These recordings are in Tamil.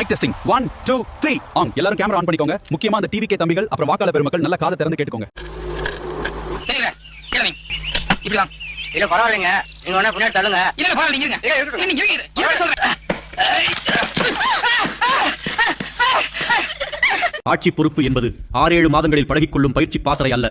Mic testing 1 2 3 on. எல்லாரும் கேமரா ஆன் பண்ணிக்கோங்க. முக்கியமா அந்த டிவிகே தம்பிகள் அப்புறம் வாக்காளர் பெருமக்கள் நல்ல காதை திறந்து கேட்டுக்கோங்க. இப்படி வாங்க. இல்ல பரவாயில்லைங்க, நீங்க வேணா பின்னாடி தள்ளுங்க. இல்ல பரவாயில்லைங்க, இருங்க சொல்றேன். ஆட்சி பொறுப்பு என்பது 6-7 மாதங்களில் பழகிக்கொள்ளும் பயிற்சி பாசறை அல்ல.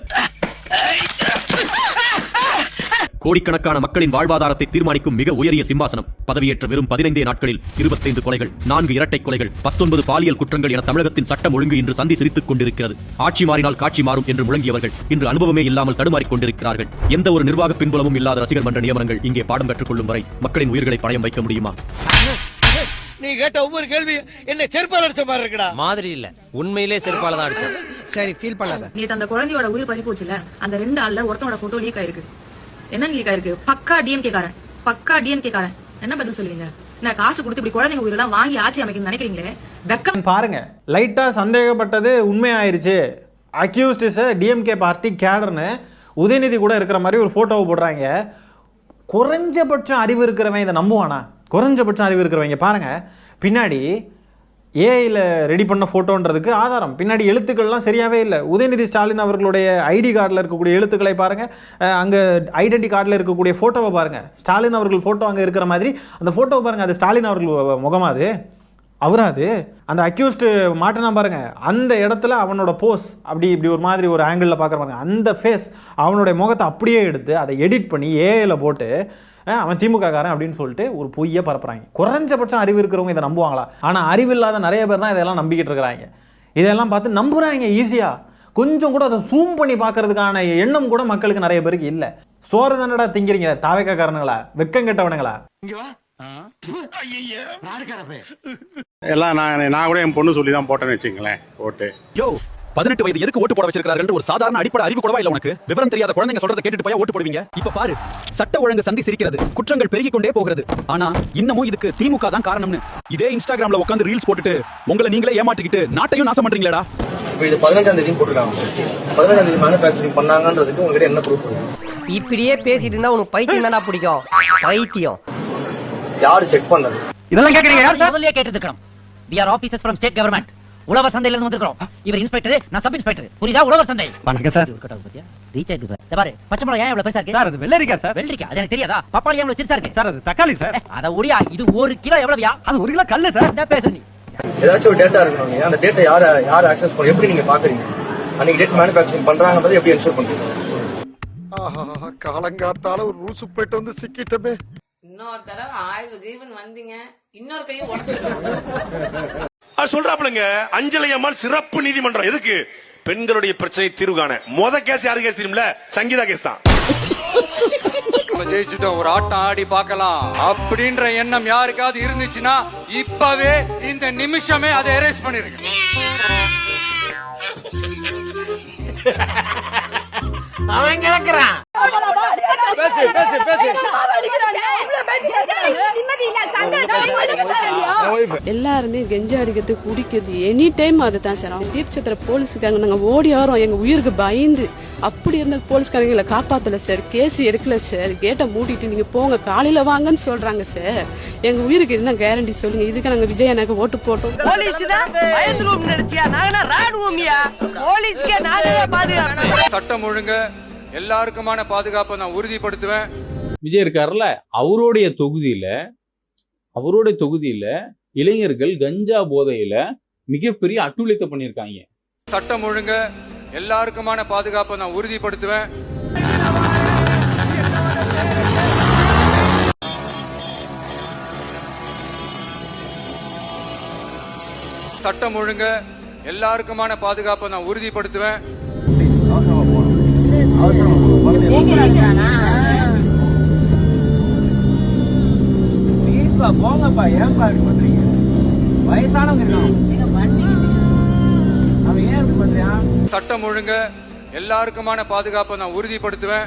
கோடிக்கணக்கான மக்களின் வாழ்வாதாரத்தை தீர்மானிக்கும் மிக உயரிய சிம்மாசனம். பதவியேற்ற வெறும் 15 நாட்களில் 25 கொலைகள், 4 இரட்டை கொலைகள், 19 பாலியல் குற்றங்கள் என தமிழகத்தின் சட்டம் ஒழுங்கு இன்று சந்தி சிரித்துக் கொண்டிருக்கிறது. ஆட்சி மாறினால் காட்சி மாறும் என்று முழங்கியவர்கள் இன்று அனுபவமே இல்லாமல் தடுமாறிக் கொண்டிருக்கிறார்கள். எந்த ஒரு நிர்வாக பின்புலமும் இல்லாத ரசிகர் மன்ற நியமனங்கள் இங்கே பாடம் கற்றுக்கொள்ளும் வரை மக்களின் உயிர்களை பணயம் வைக்க முடியுமா? நீ கேட்ட ஒவ்வொரு கேள்வி என்ன செருப்பால அடிச்ச மாதிரி இருக்குடா. மாதிரி இல்ல, உண்மையிலே செருப்பால தான் அடிச்சேன். சரி, ஃபீல் பண்ணாத. நேத்து அந்த குழந்தையோட உயிர் பறி போச்சுல, அந்த 2 ஆள்ல ஒருத்தனோட போட்டோ லீக் ஆயிருக்கு. என்ன லீக் ஆயிருக்கு? பக்கா டிஎம்கே காரன். என்ன பதில் சொல்லுவீங்க? நான் காசு கொடுத்து இப்படி குழந்தைங்க உயிரெல்லாம் வாங்கி ஆட்சி அமைக்கணும்னு நினைக்கிறீங்களே, வெக்கம் பாருங்க. லைட்டா சந்தேகப்பட்டது உண்மையாயிருச்சு. அக்யூஸ்ட் இஸ் டிஎம்கே பார்ட்டி கேடர்னு உதயநிதி கூட இருக்கிற மாதிரி ஒரு போட்டோவை போடுறாங்க. குறைஞ்சபட்சம் அறிவு இருக்கிறவன் இதை நம்புவானா? குறைஞ்சபட்சம் அறிவு இருக்கிறவங்க பாருங்க, பின்னாடி ஏஐயில் ரெடி பண்ண ஃபோட்டோன்றதுக்கு ஆதாரம் பின்னாடி எழுத்துக்கள்லாம் சரியாகவே இல்லை. உதயநிதி ஸ்டாலின் அவர்களுடைய ஐடி கார்டில் இருக்கக்கூடிய எழுத்துக்களை பாருங்கள், அங்கே ஐடென்டி கார்டில் இருக்கக்கூடிய ஃபோட்டோவை பாருங்கள். ஸ்டாலின் அவர்கள் ஃபோட்டோ அங்கே இருக்கிற மாதிரி அந்த ஃபோட்டோவை பாருங்கள். அது ஸ்டாலின் அவர்கள் முகமா? அது அவராது? அந்த அக்யூஸ்டு மாட்டினா பாருங்க, அந்த இடத்துல அவனோட போஸ் அப்படி இப்படி ஒரு மாதிரி ஒரு ஆங்கிளில் பார்க்குற பாருங்க, அந்த ஃபேஸ் அவனுடைய முகத்தை அப்படியே எடுத்து அதை எடிட் பண்ணி ஏஐயில் போட்டு அவன் திமுக காரன் அப்படின்னு சொல்லிட்டு ஒரு பொய்யை பரப்புறாங்க. குறைஞ்சபட்சம் அறிவு இருக்கிறவங்க இதை நம்புவாங்களா? ஆனால் அறிவில்லாத நிறைய பேர் தான் இதெல்லாம் நம்பிக்கிட்டு இருக்கிறாங்க. இதெல்லாம் பார்த்து நம்புறாங்க ஈஸியாக. கொஞ்சம் கூட அதை ஜூம் பண்ணி பார்க்கறதுக்கான எண்ணம் கூட மக்களுக்கு நிறைய பேருக்கு இல்லை. சோறு தானடா திங்கிறீங்க தாவேக்கா காரணங்களா, வெக்கம் கெட்டவனுங்களா? எல்லாம் நான் கூட என் பொண்ணு சொல்லி தான் போட்டேன்னு வச்சுங்களேன் ஓட்டு. 18 வயது எதுக்கு ஓட்டு போட வச்சிருக்காரு ஒரு சாதாரண அடிப்படை அறிவு கூடவா இல்ல உனக்கு? விவரம் தெரியாத குழந்தைங்க சொல்றதை கேட்டுட்டு போய் ஓட்டு போடுவீங்க. இப்ப பாரு, சட்ட ஒழுங்கு சந்தி சிரிக்கிறது, குற்றங்கள் பெருகிக் கொண்டே போகிறது. ஆனா இன்னமும் இதுக்கு திமுக தான் காரணம்னு இதே இன்ஸ்டாகிராம்ல உட்கார்ந்து ரீல்ஸ் போட்டுட்டு உங்களை நீங்களே ஏமாற்றிக்கிட்டு நாட்டையும் நாசம் பண்றீங்களா? இது 15ஆம் தேதி போட்டுருக்காங்க. 15ஆம் தேதி மேனுஃபேக்சரிங் பண்ணாங்கன்றதுக்கு உங்ககிட்ட என்ன ப்ரூஃப் இருக்கு? இப்படியே பேசிட்டு இருந்தா உனக்கு பைத்தியம் தானா பிடிக்கும்? பைத்தியம் யாரு செக் பண்ணது? இதெல்லாம் கேக்குறீங்க யார் சார்? முதல்லயே கேட்டிருக்கோம். we are officers from state government. உழவர் சந்தையில இருந்து வந்திருக்கோம். இவர் இன்ஸ்பெக்டர், நான் சப் இன்ஸ்பெக்டர். புரியுதா? உழவர் சந்தை. வணக்கம் சார். கட்டா பத்தியா ரீசார்ஜ் பாரு. பச்சை மிளகாய் ஏன் இவ்வளவு பெருசா இருக்கு சார்? அது வெள்ளரிக்கா சார். வெள்ளரிக்கா அது எனக்கு தெரியாதா? பப்பாளி ஏன் இவ்வளவு சிறுசா இருக்கு சார்? அது தக்காளி சார். அத ஒடியா, இது 1 கிலோ எவ்வளவுயா? அது 1 கிலோ கல்லு சார். என்ன பேசுற நீ? ஏதாச்சும் ஒரு டேட்டா இருக்கணும். அந்த டேட்டா யார் அக்சஸ் பண்ணி எப்படி நீங்க பாக்குறீங்க? அன்னைக்கு டேட் மேனுஃபேக்சரிங் பண்றாங்கன்றது எப்படி என்ஷூர் பண்றீங்க? ஆஹா, காலங்காத்தால ஒரு ரூசு போயிட்டு வந்து சிக்கிட்டமே. இன்னொரு தடவை ஆய்வு ஜீவன் வந்தீங்க, இன்னொரு கையும் உடைச்சிடுவேன். சொல்றாப்லங்க அஞ்சலி அம்மாள் சிறப்பு நீதிமன்றம் எதுக்கு? பெண்களுடைய பிரச்சனை தீர்வு காண. கேஸ் யாரு கேஸ் தெரியுமில? சங்கீதா கேஸ் தான். ஜெயிச்சுட்டோம், ஒரு ஆட்டம் ஆடி பார்க்கலாம் அப்படின்ற எண்ணம் யாருக்காவது இருந்துச்சுன்னா இப்பவே இந்த நிமிஷமே அதை எரேஸ் பண்ணிருங்க. அவன் கிடக்குறான். பேசு பேசு பேசு. எல்லாருமே கெஞ்சா அடிக்கிறது, குடிக்கிறது, எனி டைம் அதுதான் சார். தீப்சத்திர போலீஸுக்காக நாங்க ஓடி வரோம், எங்க உயிருக்கு பயந்து. அப்படி இருந்த போலீஸ்காரங்க எங்களை காப்பாத்தல சார், கேஸ் எடுக்கல சார். கேட்டை மூடிட்டு நீங்க போங்க, காலையில வாங்கன்னு சொல்றாங்க சார். எங்க உயிருக்கு என்ன கேரண்டி சொல்லுங்க? இதுக்கு நாங்க விஜய் எனக்கு ஓட்டு போட்டோம். சட்டம் ஒழுங்கு எல்லாருக்குமான பாதுகாப்பை நான் உறுதிப்படுத்துவேன். விஜய் இருக்காருல்ல, அவருடைய தொகுதியில இளைஞர்கள் கஞ்சா போதையில மிகப்பெரிய அட்டூழியத்தை பண்ணிருக்காங்க. சட்டம் ஒழுங்கு எல்லாருக்குமான பாதுகாப்பை நான் உறுதிப்படுத்துவேன். சட்டம் ஒழுங்கு எல்லாருக்குமான பாதுகாப்பை நான் உறுதிப்படுத்துவேன். போங்கப்பா, ஏன்பா இப்படி பண்றீங்க? வயசானவங்க சட்டம் ஒழுங்கு எல்லாருக்குமான பாதுகாப்பை நான் உறுதிப்படுத்துவேன்.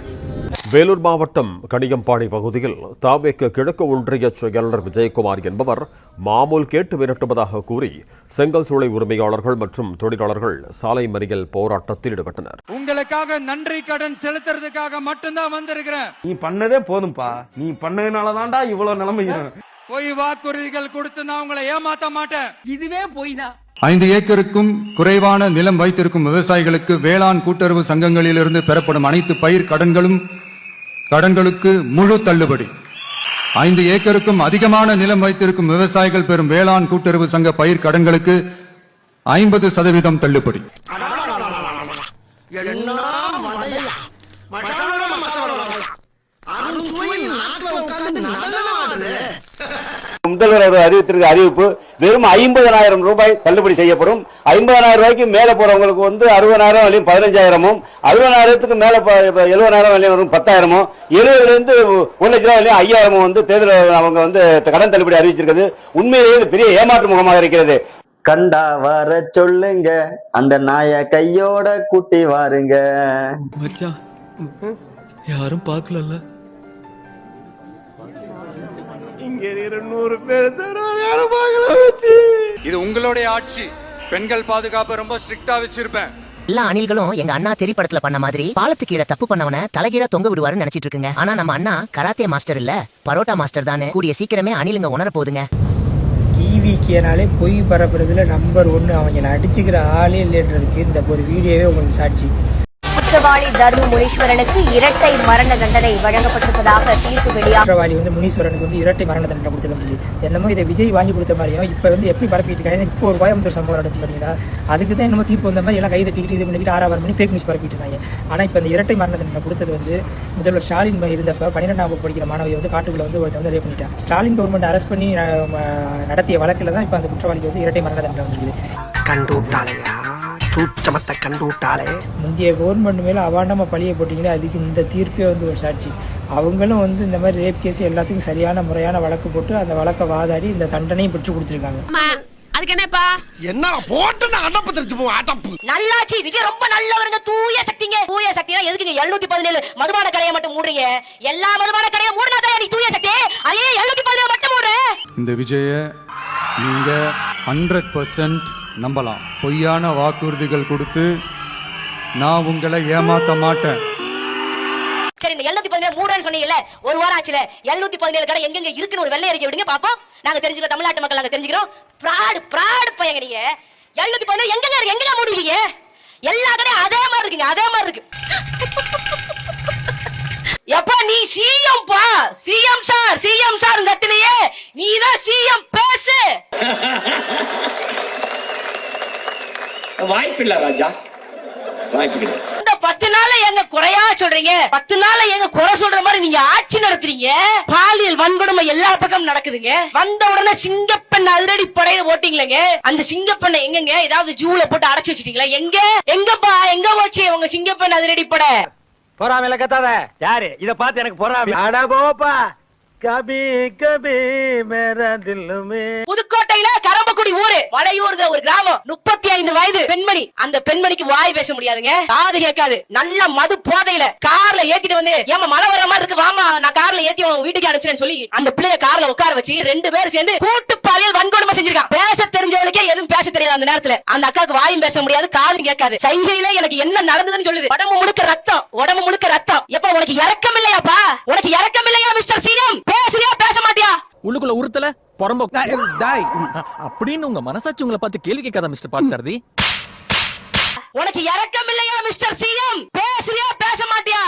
வேலூர் மாவட்டம் கணியம்பாடி பகுதியில் தாவேக கிழக்கு ஒன்றிய செயலாளர் விஜயகுமார் என்பவர் மாமூல் கேட்டு மிரட்டுவதாக கூறி செங்கல் சூளை உரிமையாளர்கள் மற்றும் தொழிலாளர்கள் சாலை மறியல் போராட்டத்தில் ஈடுபட்டனர். உங்களுக்காக நன்றி கடன் செலுத்துறதுக்காக மட்டும்தான் வந்திருக்கிறேன். நீ பண்ணதே போதும்பா, நீ பண்ணதுனாலதான்டா இவ்வளவு நிலைமை. பொய் வாக்குறுதிகள் கொடுத்து நான் உங்களை ஏமாத்த மாட்டேன். இதுவே போய்னா 5 ஏக்கருக்கும் குறைவான நிலம் வைத்திருக்கும் விவசாயிகளுக்கு வேளாண் கூட்டுறவு சங்கங்களிலிருந்து பெறப்படும் அனைத்து பயிர் கடன்களுக்கு முழு தள்ளுபடி. 5 ஏக்கருக்கும் அதிகமான நிலம் வைத்திருக்கும் விவசாயிகள் பெறும் வேளாண் கூட்டுறவு சங்க பயிர் கடன்களுக்கு 50% தள்ளுபடி. முதல்வர் அறிவித்திருக்க அறிவிப்பு வெறும் 50,000 ரூபாய் தள்ளுபடி செய்யப்படும். 50,000 ரூபாய்க்கு மேல போறவங்களுக்கு 60,000 வரையும் 15,000, 60,000க்கு மேல 70,000 வரையும் 10,000, 70,000 1 லட்சம் வரையும் 5,000 தேர்தல் அவங்க கடன் தள்ளுபடி அறிவிச்சிருக்கிறது. உண்மையிலேயே பெரிய ஏமாற்று முகமாக இருக்கிறது. கண்டா வர சொல்லுங்க, அந்த நாய கையோட கூட்டி வாருங்க. யாரும் பார்க்கல. இது உங்களுடைய ஆட்சி. பெண்கள் பாதுகாப்பை ரொம்ப ஸ்ட்ரிக்டா வச்சிருப்பேன். எல்லா அணில்களும் எங்க அண்ணா திரைப்படத்துல பண்ண மாதிரி பாலத்து கீழே தப்பு பண்ணவன தலைகீழ தொங்க விடுவாருன்னு நினைச்சிட்டு இருக்குங்க. ஆனா நம்ம அண்ணா கராத்தே மாஸ்டர் இல்ல, பரோட்டா மாஸ்டர் தானே. கூடிய சீக்கிரமே அணிலுங்க உணர போகுதுங்க. டிவிக்கேனாலே பொய் பரப்புறதுல நம்பர் 1 அவங்களை அடிச்சுக்கிற ஆளே இல்லைன்றதுக்கு இந்த ஒரு வீடியோவே உங்களுக்கு சாட்சி. குற்றவாளி தர்ம முனீஸ்வரனுக்கு இரட்டை மரண தண்டனை வழங்கப்பட்டிருப்பதாக தீர்ப்பு வெளியாக. குற்றவாளி முனீஸ்வரனுக்கு இரட்டை மரண தண்டனை கொடுத்துருக்க என்னமோ இதை விஜய் வாங்கி கொடுத்த மாதிரியும் இப்ப எப்படி பரப்பிட்டு இருக்காங்க. இப்போ ஒரு கோயம்புத்தூர் சம்பவம் நடந்துச்சு பாத்தீங்களா, அதுக்கு தான் என்னமோ தீர்ப்பு வந்த மாதிரி எல்லாம் கை தட்டிக்கிட்டு இது பண்ணிக்கிட்டு 6 மணி ஃபேக் நியூஸ் பரப்பிட்டு இருக்காங்க. ஆனா இப்ப இந்த இரட்டை மரண தண்டனை கொடுத்தது முதல்வர் ஸ்டாலின் இருந்தப்ப 12ஆம் வகுப்பு படிக்கிற மாணவியை காட்டுக்குள்ள ஒருத்தர் ரேப் பண்ணிட்டான். ஸ்டாலின் கவர்மெண்ட் அரெஸ்ட் பண்ணி நடத்திய வழக்குல தான் இப்ப அந்த குற்றவாளிக்கு இரட்டை மரண தண்டனை வந்துருக்குது. கண்டுவிட்டாலையா சூச்சமத்தை கண்டுவிட்டாலே. முந்தைய கவர்மெண்ட் மேல அவாண்டமா பழிய போட்டீங்களே, அதுக்கு இந்த தீர்ப்பே ஒரு சாட்சி. அவங்களும் இந்த மாதிரி ரேப் கேஸ் எல்லாத்துக்கும் சரியான முறையான வழக்கு போட்டு அந்த வழக்கை வாதாடி இந்த தண்டனையும் பெற்று கொடுத்துருக்காங்க. அதுக்கு என்னப்பா என்ன போட்டு அடப்பு தெரிஞ்சு போ அடப்பு. நல்லாச்சி விஜய் ரொம்ப நல்லவருங்க. தூய சக்திங்க. தூய சக்தினா எதுக்குங்க 717 மதுபான கடையை மட்டும் மூடுறீங்க? எல்லா மதுபான கடையை மூடுனா தான் நீ தூய சக்தி. அதே 717 மட்டும் மூடுற. இந்த விஜய நீங்க 100% நம்பலாம். பொய்யான வாக்குறுதிகள் கொடுத்து நான் உங்களை ஏமாத்த மாட்டேன். சரி, இந்த 717 மூடுறேன்னு சொன்னீங்கல்ல, ஒரு வாரம் ஆச்சுல. 717 கடை எங்கெங்க இருக்குன்னு ஒரு வெள்ளை அறிக்கை விடுங்க பாப்போம். நாங்க தெரிஞ்சுக்கிறோம், தமிழ்நாட்டு மக்கள் நாங்க தெரிஞ்சுக்கிறோம். பிராடு பையங்க நீங்க. 717 எங்கெங்க இருக்கு? எங்கெங்க மூடுவீங்க? எல்லா கடையும் அதே மாதிரி இருக்குங்க, அதே மாதிரி இருக்கு. எப்ப நீ சிஎம் பா, சிஎம் சார் கத்திலேயே நீதான் சிஎம் பேசு. வாய்ப்பில்லை ராஜா, வாய்ப்பில்லை. இந்த 10 நாள்ல எங்க குறையா சொல்றீங்க? 10 நாள்ல எங்க குறை சொல்ற மாதிரி நீங்க ஆட்சி நடத்துறீங்க. பாலியல் வன்கொடுமை எல்லா பக்கம் நடக்குதுங்க. வந்த உடனே சிங்கப்பெண் அதிரடி படையில போட்டீங்களேங்க. அந்த சிங்கப்பெண்ணை எங்கங்க ஏதாவது ஜூல போட்டு அடைச்சு வச்சிட்டீங்களா? எங்கப்பா எங்க போச்சு உங்க சிங்கப்பெண் அதிரடி படை? பொறாமையில கத்தாத. யாரு இத பார்த்து எனக்கு பொறாமை? அட போப்பா. கபி கபி மேரா தில்லுமே. புதுக்கோட்டையில கரம்பக்குடி ஊரு மலையூர்ங்கிற ஒரு கிராமம். 35 வயது பெண்மணி. அந்த பெண்மணிக்கு வாய் பேச முடியாதுங்க, காது கேட்காது. நல்ல மது போதையில கார்ல ஏத்திட்டு ஏமா மழை வர மாதிரி இருக்கு, வாமா நான் கார்ல ஏத்தி வீட்டுக்கு அனுப்பிச்சேன்னு சொல்லி அந்த பிள்ளைய கார்ல உட்கார வச்சு 2 பேரும் சேர்ந்து கூட்டு பாலியல் வன்கொடுமை செஞ்சிருக்கான். பேச தெரிஞ்சவளுக்கே எதுவும் பேச தெரியாது. அந்த நேரத்துல அந்த அக்காவுக்கு வாயும் பேச முடியாது, காதும் கேட்காது. சைகையில எனக்கு என்ன நடந்ததுன்னு சொல்லுது. உடம்பு முழுக்க ரத்தம். எப்ப உனக்கு இரக்கம் இல்லையாப்பா? உனக்கு இரக்கம் இல்லையா மிஸ்டர் சிஎம்? பேசுறியா பேச மாட்டியா? உள்ளுக்குள்ள உறுத்தல பொறம்போ அப்படின்னு உங்க மனசாட்சி உங்களை பார்த்து கேள்வி கேட்காத மிஸ்டர் பார்த்தசாரதி. உனக்கு இரக்கம் இல்லையா மிஸ்டர் சிஎம்? பேசுறியா பேச மாட்டியா?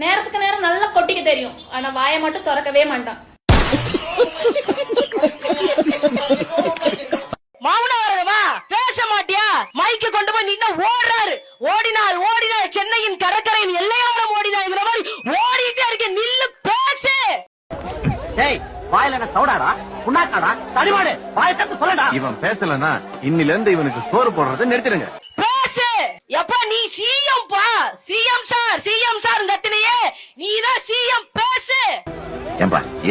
நேரத்துக்கு நேரம் நல்லா கொட்டிக்க தெரியும், ஆனா வாயை மட்டும் திறக்கவே மாட்டான். மௌனம் வரணுமா? பேச மாட்டியா? மைக்கு கொண்டு போய் நின்னா ஓடுறாரு. ஓடினால் சென்னையின் கடற்கரையின் எல்லையோரம் ஓடினாங்கிற மாதிரி ஓடிட்டே இருக்க. நில்லு, பேசு. டேய் வாயில என்ன சவுடாடா, புண்ணாக்காடா, தடிமாடு, வாய் தட்டு சொல்லடா. இவன் பேசலன்னா இன்னில இவனுக்கு சோறு போடுறதை நிறுத்திடுங்க. பேசு. எப்ப நீ சிஎம் பா, சிஎம் சார் கத்திலேயே நீதான் சிஎம் பேசு.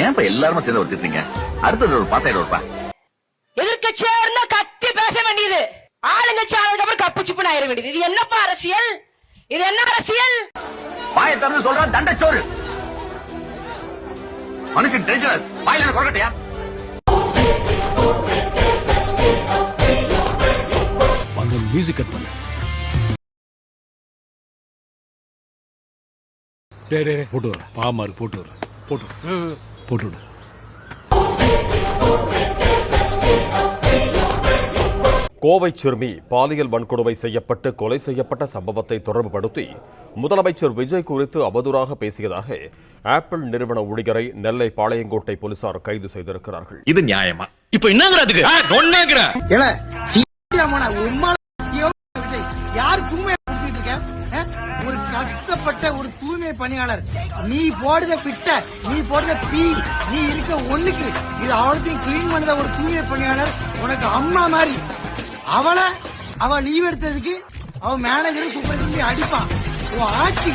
ஏன்பா எல்லாரும் சேர்ந்து ஒருத்திருக்கீங்க? அடுத்தது ஒரு பாத்தாயிடுவா. எதிர்க்கட்சியா இருந்தா கத்தி பேச வேண்டியது, ஆளுங்கட்சி ஆனதுக்கு அப்புறம் கப்பு சிப்புன்னு ஆயிட வேண்டியது. இது என்னப்பா அரசியல்? இது என்ன அரசியல்? வாயை திறந்து சொல்ற தண்டச்சோறு. மனுஷன் டென்ஷனர் வாயில கொள்ளட்டையா? அந்த மியூசிக் கட் பண்ணு. போட்டு வர பாமாரு போட்டு வர போட்டு விடு. கோவை சிறுமி பாலியல் வன்கொடுமை செய்யப்பட்டு கொலை செய்யப்பட்ட சம்பவத்தை தொடர்புபடுத்தி முதலமைச்சர் விஜய் குறித்து அவதூறாக பேசியதாக ஆப்பிள் நிறுவன ஊழியரை நெல்லை பாளையங்கோட்டை போலீசார் கைது செய்திருக்கிறார்கள். இது நியாயமா? இப்ப என்னங்கிறதுக்கு யார் தூய்மை இருக்க? ஒரு கஷ்டப்பட்ட ஒரு தூய்மை பணியாளர், நீ போடுற பிட்ட, நீ போடுற பீ, நீ இருக்க ஒண்ணுக்கு இது அவ்வளோத்தையும் கிளீன் பண்ணத ஒரு தூய்மை பணியாளர் உனக்கு அம்மா மாதிரி. அவ லீவ் எடுத்ததுக்கு அவ மேனேஜர் சூப்பர்வைசர் அடிப்பான். உன் ஆட்சி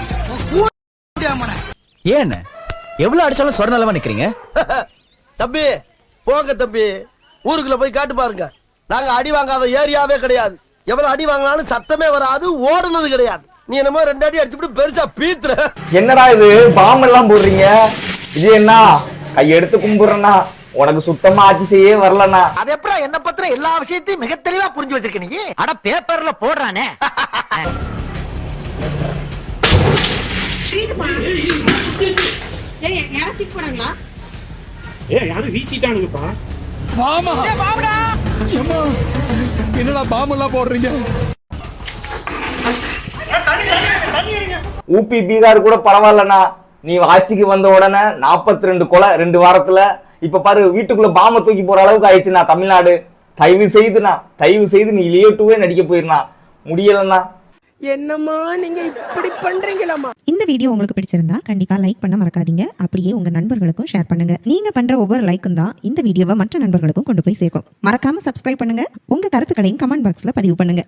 ஏன் எவ்வளவு அடிச்சாலும் சொரணலமா நிக்கிறீங்க? தம்பி போங்க தம்பி, ஊருக்குள்ள போய் காட்டு பாருங்க. நாங்க அடி வாங்காத ஏரியாவே கிடையாது. எவ்வளவு அடி வாங்கினாலும் சத்தமே வராது, ஓடுனது கிடையாது. நீ என்னமோ 2 அடி அடிச்சுட்டு பெருசா பீத்துற. என்னடா இது பாம்பு எல்லாம் போடுறீங்க? இது என்ன கையெடுத்து கும்பிடுறா? உனக்கு சுத்தமா ஆட்சி செய்ய வரலண்ணா. அது எப்படி என்ன பத்திர எல்லா விஷயத்தையும் மிக தெளிவா புரிஞ்சு வச்சிருக்க நீ? அட பேப்பர்ல போடுறானே. யாரும் வீசிட்டானுங்கப்பா. என்னடா பாம்பு எல்லாம் போடுறீங்க? ஊபி பீகார் கூட பரவாயில்லண்ணா. நீ ஆட்சிக்கு வந்த உடனே 42 கொலை 2 வாரத்துல. இப்ப பாரு வீட்டுக்குள்ள பாம்பை தூக்கி போற அளவுக்கு ஆயிடுச்சுண்ணா தமிழ்நாடு. தயவு செய்து நீ லியோ 2 நடிக்க போயிருந்தா முடியலண்ணா. என்னம்மா நீங்க இப்படி பண்றீங்களாமா? இந்த வீடியோ உங்களுக்கு பிடிச்சிருந்தா கண்டிப்பா லைக் பண்ண மறக்காதீங்க. அப்படியே உங்க நண்பர்களுக்கும் ஷேர் பண்ணுங்க. நீங்க பண்ற ஒவ்வொரு லைக்கும் தான் இந்த வீடியோவை மற்ற நண்பர்களுக்கும் கொண்டு போய் சேர்க்கும். மறக்காம சப்ஸ்கிரைப் பண்ணுங்க. உங்க கருத்துக்களையும் கமெண்ட் பாக்ஸ்ல பதிவு பண்ணுங்க.